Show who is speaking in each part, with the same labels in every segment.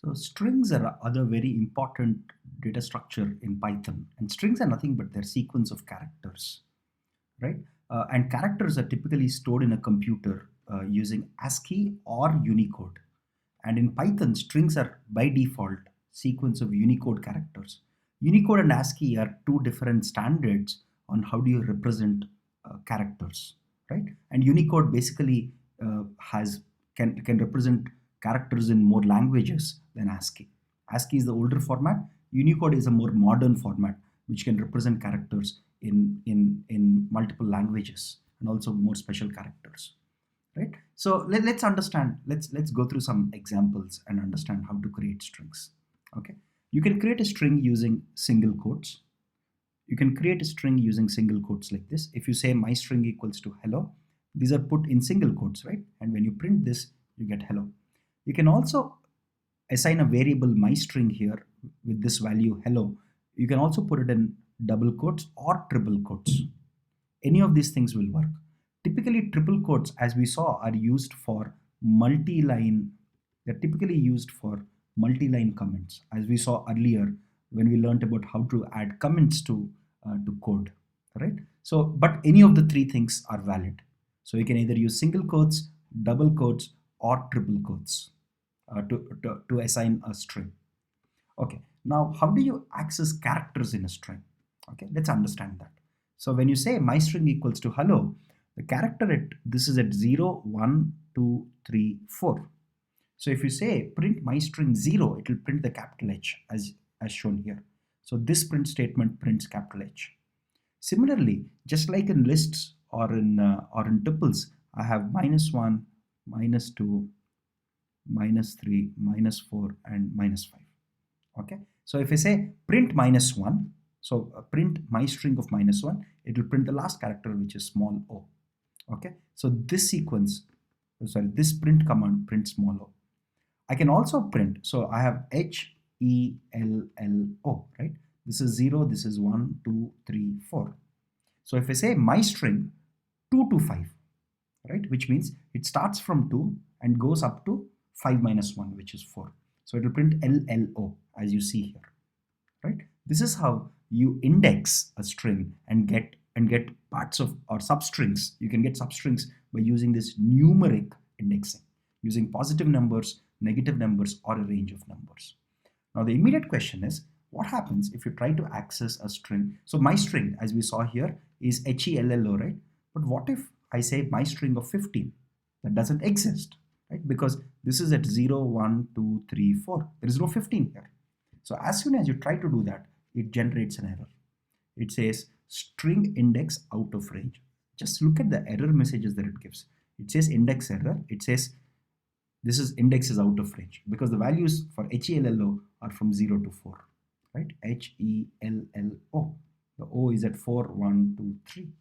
Speaker 1: So strings are other very important data structure in Python, and strings are nothing but their sequence of characters, right? And characters are typically stored in a computer using ASCII or Unicode. And in Python, strings are by default sequence of Unicode characters. Unicode and ASCII are two different standards on how do you represent characters, right? And Unicode basically has can represent characters in more languages than ASCII. ASCII is the older format. Unicode is a more modern format which can represent characters in multiple languages and also more special characters, right? So let's understand, let's go through some examples and understand how to create strings. Okay, you can create a string using single quotes. You can create a string using single quotes like this. If you say my string equals to hello, these are put in single quotes, right? And when you print this, you get hello. You can also assign a variable my string here with this value hello. You can also put it in double quotes or triple quotes. Any of these things will work. Typically, triple quotes, as we saw, are used for multi-line. They're typically used for multi-line comments, as we saw earlier when we learned about how to add comments to code, right? So, but any of the three things are valid. So you can either use single quotes, double quotes, or triple quotes to assign a string. Okay, now how do you access characters in a string? Okay, let's understand that. So when you say my string equals to hello, the character this is at 0, 1, 2, 3, 4. So if you say print my string 0, it will print the capital H as shown here. So this print statement prints capital H. Similarly, just like in lists or in tuples, I have -1, -2, -3, -4, and -5. Okay, so if I say print -1, so print my string of -1, it will print the last character, which is small o. Okay, so this sequence, this print command prints small o. I can also print, so I have H, E, L, L, O, right? This is 0, this is 1, 2, 3, 4. So if I say my string 2 to 5, right, which means it starts from 2 and goes up to 5 minus 1, which is 4. So it will print LLO as you see here, right? This is how you index a string and get parts of or substrings. You can get substrings by using this numeric indexing, using positive numbers, negative numbers, or a range of numbers. Now the immediate question is, what happens if you try to access a string? So my string, as we saw here, is HELLO, right? But what if I say my string of 15? That doesn't exist, right? Because this is at 0, 1, 2, 3, 4. There is no 15 here. So as soon as you try to do that, it generates an error. It says string index out of range. Just look at the error messages that it gives. It says index error. It says this is index is out of range because the values for HELLO are from 0 to 4, right? HELLO. The O is at 4, 1, 2, 3,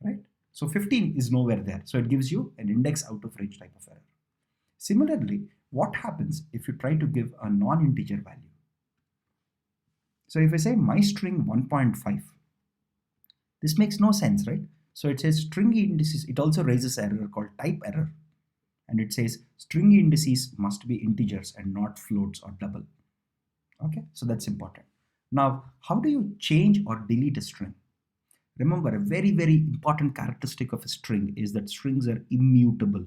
Speaker 1: right? So 15 is nowhere there. So it gives you an index out of range type of error. Similarly, what happens if you try to give a non-integer value? So if I say my string 1.5, this makes no sense, right? So it says string indices. It also raises an error called type error. And it says string indices must be integers and not floats or double. Okay, so that's important. Now, how do you change or delete a string? Remember, a very, very important characteristic of a string is that strings are immutable.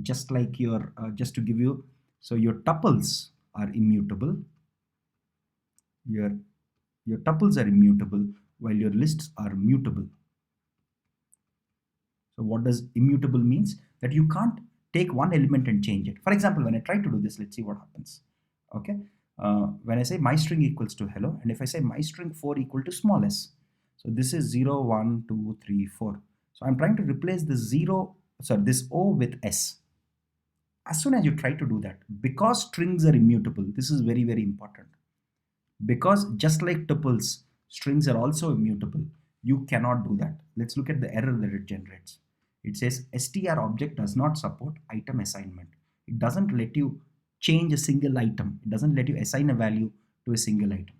Speaker 1: Just like your, just to give you, so your tuples are immutable. Your tuples are immutable while your lists are mutable. So what does immutable means? That you can't take one element and change it. For example, when I try to do this, let's see what happens. Okay, when I say my string equals to hello, and if I say my string 4 equal to small s, so this is 0, 1, 2, 3, 4. So I'm trying to replace this this O with S. As soon as you try to do that, because strings are immutable, this is very, very important. Because just like tuples, strings are also immutable. You cannot do that. Let's look at the error that it generates. It says str object does not support item assignment. It doesn't let you change a single item. It doesn't let you assign a value to a single item.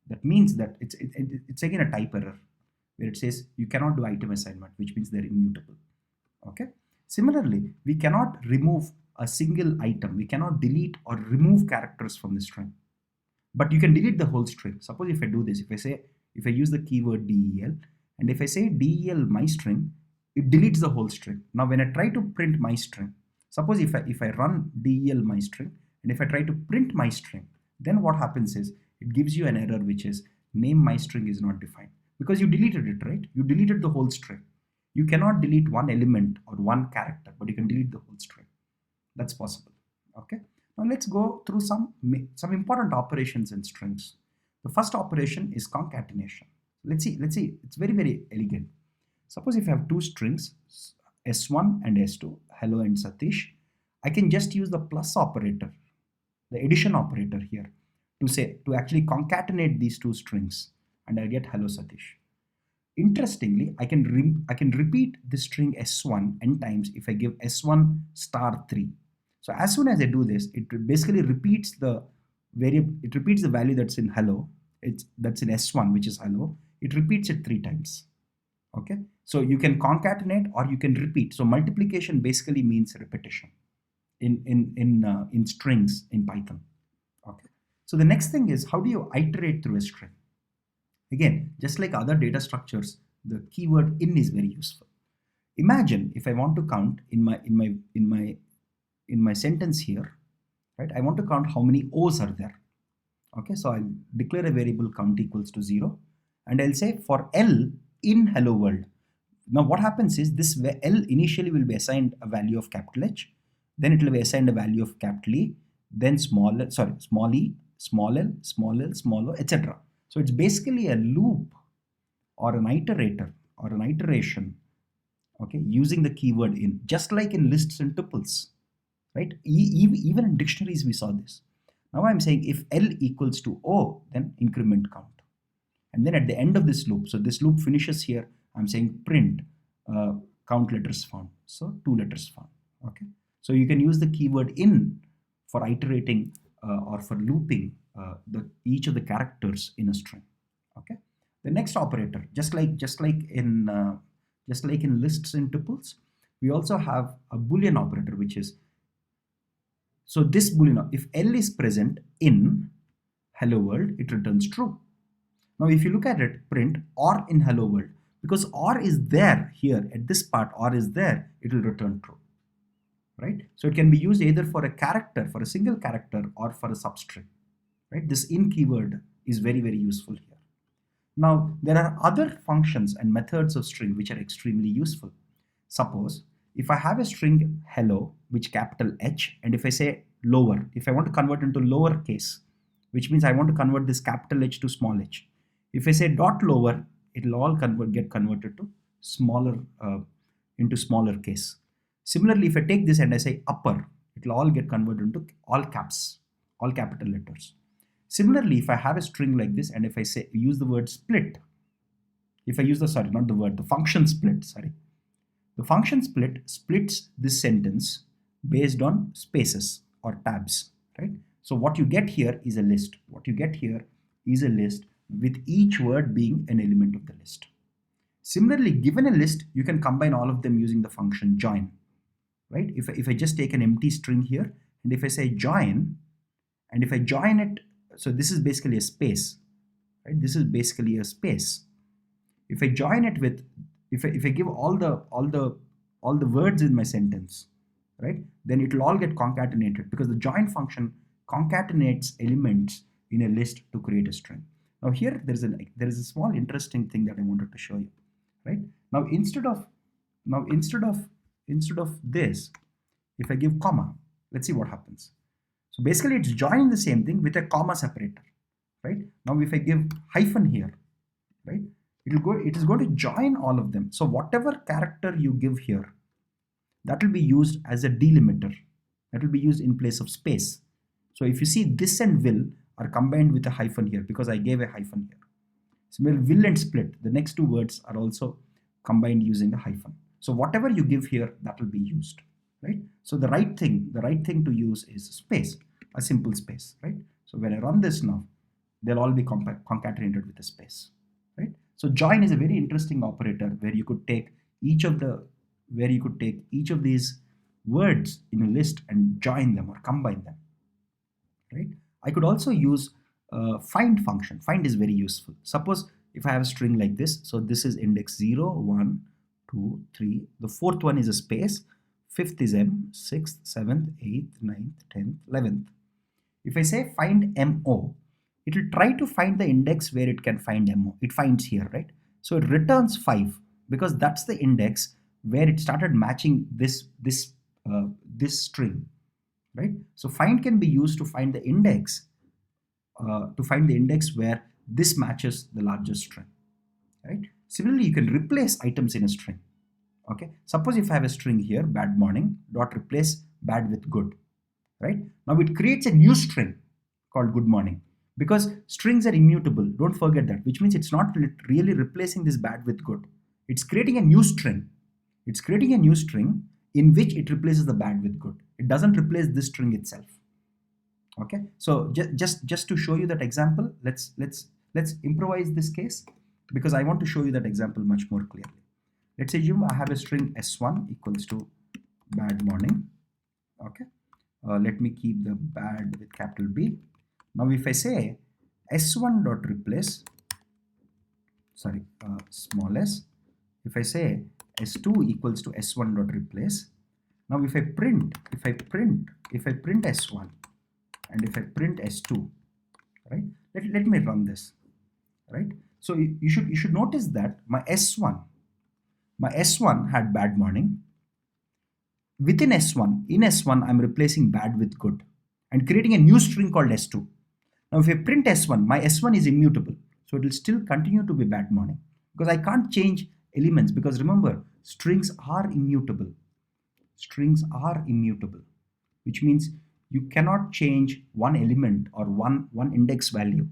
Speaker 1: That means that it's again a type error where it says you cannot do item assignment, which means they're immutable. Okay. Similarly, we cannot remove a single item. We cannot delete or remove characters from the string, but you can delete the whole string. Suppose if I do this, if I use the keyword del, and if I say del my string, it deletes the whole string. Now when I try to print my string, suppose if I run del my string, and if I try to print my string, then what happens is it gives you an error which is name my string is not defined, because you deleted it, right? You deleted the whole string. You cannot delete one element or one character, but you can delete the whole string. That's possible. Okay. Now let's go through some important operations in strings. The first operation is concatenation. Let's see. It's very, very elegant. Suppose if I have two strings, S1 and S2, hello and Satish, I can just use the plus operator, the addition operator here, to actually concatenate these two strings, and I get hello Satish. Interestingly, I can repeat the string S1 n times if I give S1 star 3. So as soon as I do this, it basically repeats the variable. It repeats the value that's in hello. That's in S1, which is hello. It repeats it 3 times. Okay. So you can concatenate or you can repeat. So multiplication basically means repetition in strings in Python. Okay. So the next thing is, how do you iterate through a string? Again, just like other data structures, the keyword in is very useful. Imagine if I want to count in my sentence here, right? I want to count how many O's are there. Okay, so I'll declare a variable count equals to 0, and I'll say for L in hello world. Now what happens is this L initially will be assigned a value of capital H, then it will be assigned a value of capital E, then small e, small l, small o, etc. So it's basically a loop or an iterator or an iteration, okay, using the keyword in, just like in lists and tuples, right? Even in dictionaries we saw this. Now I'm saying if L equals to O, then increment count. And then at the end of this loop, so this loop finishes here, I'm saying print count letters found. So 2 letters found, okay? So you can use the keyword in for iterating or for looping each of the characters in a string. Okay. The next operator, just like in lists and tuples, we also have a Boolean operator, which is, so this Boolean, if L is present in hello world, it returns true. Now if you look at it, print or in hello world, because or is there here at this part, or is there, it will return true. Right? So it can be used either for a character, for a single character, or for a substring. Right? This in keyword is very, very useful here. Now there are other functions and methods of string which are extremely useful. Suppose if I have a string hello, which capital H, and if I say lower, if I want to convert into lower case, which means I want to convert this capital H to small h. If I say dot lower, it will all get converted to smaller into smaller case. Similarly, if I take this and I say upper, it will all get converted into all caps, all capital letters. Similarly, if I have a string like this and if I say use the word split, if I use the function split, the function split splits this sentence based on spaces or tabs, right? So what you get here is a list. What you get here is a list with each word being an element of the list. Similarly, given a list, you can combine all of them using the function join. Right? If I just take an empty string here, and if I say join, and if I join it, so this is basically a space, right? This is basically a space. If I join it with, if I give all the words in my sentence, right? Then it will all get concatenated, because the join function concatenates elements in a list to create a string. Now here there is a small interesting thing that I wanted to show you, right? Now instead of this, if I give comma, let's see what happens. So basically it's joining the same thing with a comma separator, right? Now if I give hyphen here, right, it is going to join all of them. So whatever character you give here, that will be used as a delimiter. That will be used in place of space. So if you see, this and will are combined with a hyphen here because I gave a hyphen here. Similarly, will and split, the next two words are also combined using a hyphen. So whatever you give here, that will be used, right? So the right thing to use is space, a simple space, right? So when I run this now, they'll all be concatenated with a space, right? So join is a very interesting operator where you could take each of these words in a list and join them or combine them, right? I could also use find function. Find is very useful. Suppose if I have a string like this, so this is index 0, 1, 2, 3. The fourth one is a space. Fifth is M, sixth, seventh, eighth, ninth, 10th, 11th. If I say find MO, it will try to find the index where it can find MO. It finds here, right? So it returns 5 because that's the index where it started matching this string, right? So find can be used to find the index where this matches the largest string, right? Similarly, you can replace items in a string. Okay, suppose if I have a string here, bad morning dot replace bad with good, right? Now it creates a new string called good morning, because strings are immutable. Don't forget that, which means it's not really replacing this bad with good. It's creating a new string. It's creating a new string in which it replaces the bad with good. It doesn't replace this string itself. Okay, so just to show you that example, let's improvise this case, because I want to show you that example much more clearly. Let's assume I have a string s1 equals to bad morning. Okay, let me keep the bad with capital B. Now if I say s1 dot replace, small s, if I say s2 equals to s1 dot replace, now if I print s1 and if I print s2, right? Let me run this, right? So you should notice that my s1 had bad morning. Within s1, in s1, I'm replacing bad with good and creating a new string called s2. Now if I print s1, my s1 is immutable, so it will still continue to be bad morning because I can't change elements, because remember, strings are immutable. Strings are immutable, which means you cannot change one element or one index value,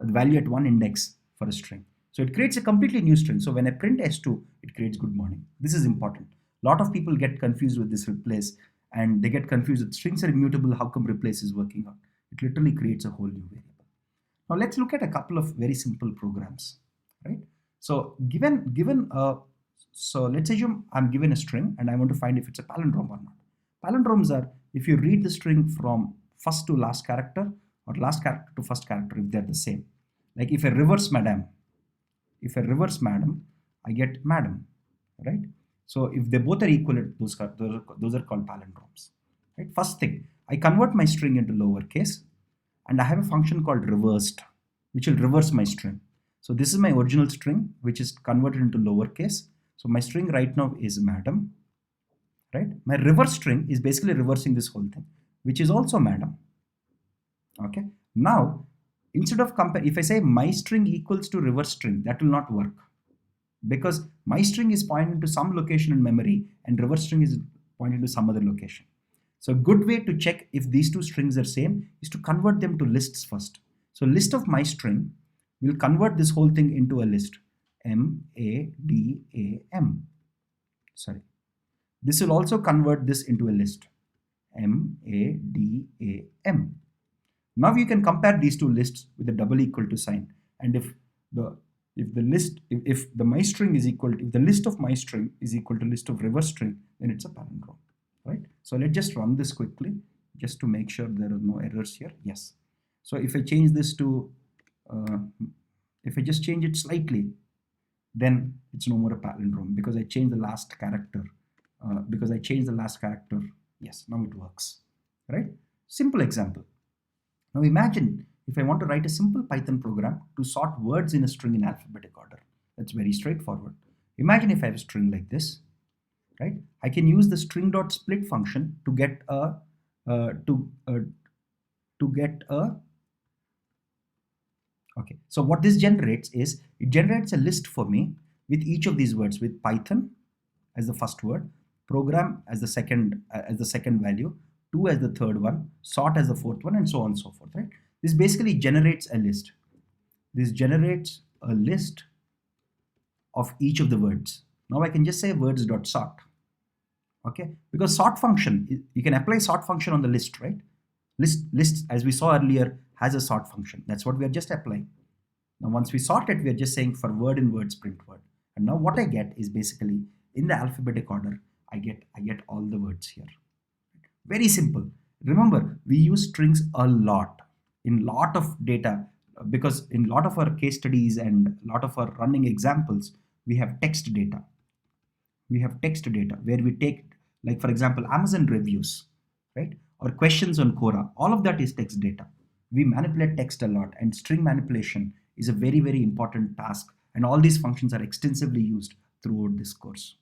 Speaker 1: the value at one index for a string. So it creates a completely new string. So when I print s2, it creates good morning. This is important. A lot of people get confused with this replace, and they get confused that strings are immutable. How come replace is working out? It literally creates a whole new variable. Now let's look at a couple of very simple programs, right? So so let's assume I'm given a string and I want to find if it's a palindrome or not. Palindromes are if you read the string from first to last character or last character to first character, if they're the same. Like if I reverse madam, I get madam, right? So if they both are equivalent, those are called palindromes, right? First thing, I convert my string into lowercase, and I have a function called reversed, which will reverse my string. So this is my original string, which is converted into lowercase. So my string right now is madam, right? My reverse string is basically reversing this whole thing, which is also madam. Okay. Now, instead of if I say my string equals to reverse string, that will not work, because my string is pointing to some location in memory and reverse string is pointing to some other location. So a good way to check if these two strings are same is to convert them to lists first. So list of my string will convert this whole thing into a list. M-A-D-A-M. Sorry. This will also convert this into a list. M-A-D-A-M. Now you can compare these two lists with a double equal to sign. And if the list of my string is equal to list of reverse string, then it's a palindrome, right? So let's just run this quickly just to make sure there are no errors here. Yes. So if I change this to, if I just change it slightly, then it's no more a palindrome because I changed the last character. Yes, now it works, right? Simple example. Now imagine if I want to write a simple Python program to sort words in a string in alphabetic order. That's very straightforward. Imagine if I have a string like this, right? I can use the string.split function to get okay. So what this generates is, it generates a list for me with each of these words, with Python as the first word, program as the second value, to as the third one, sort as the fourth one, and so on and so forth, right? This basically generates a list. This generates a list of each of the words. Now I can just say words.sort, okay? Because sort function, you can apply sort function on the list, right? List, as we saw earlier, has a sort function. That's what we are just applying. Now once we sort it, we are just saying for word in words print word. And now what I get is basically in the alphabetic order, I get all the words here. Very simple. Remember, we use strings a lot in lot of data because in lot of our case studies and lot of our running examples, we have text data. We have text data where we take, like for example, Amazon reviews, right? Or questions on Quora. All of that is text data. We manipulate text a lot, and string manipulation is a very, very important task. And all these functions are extensively used throughout this course.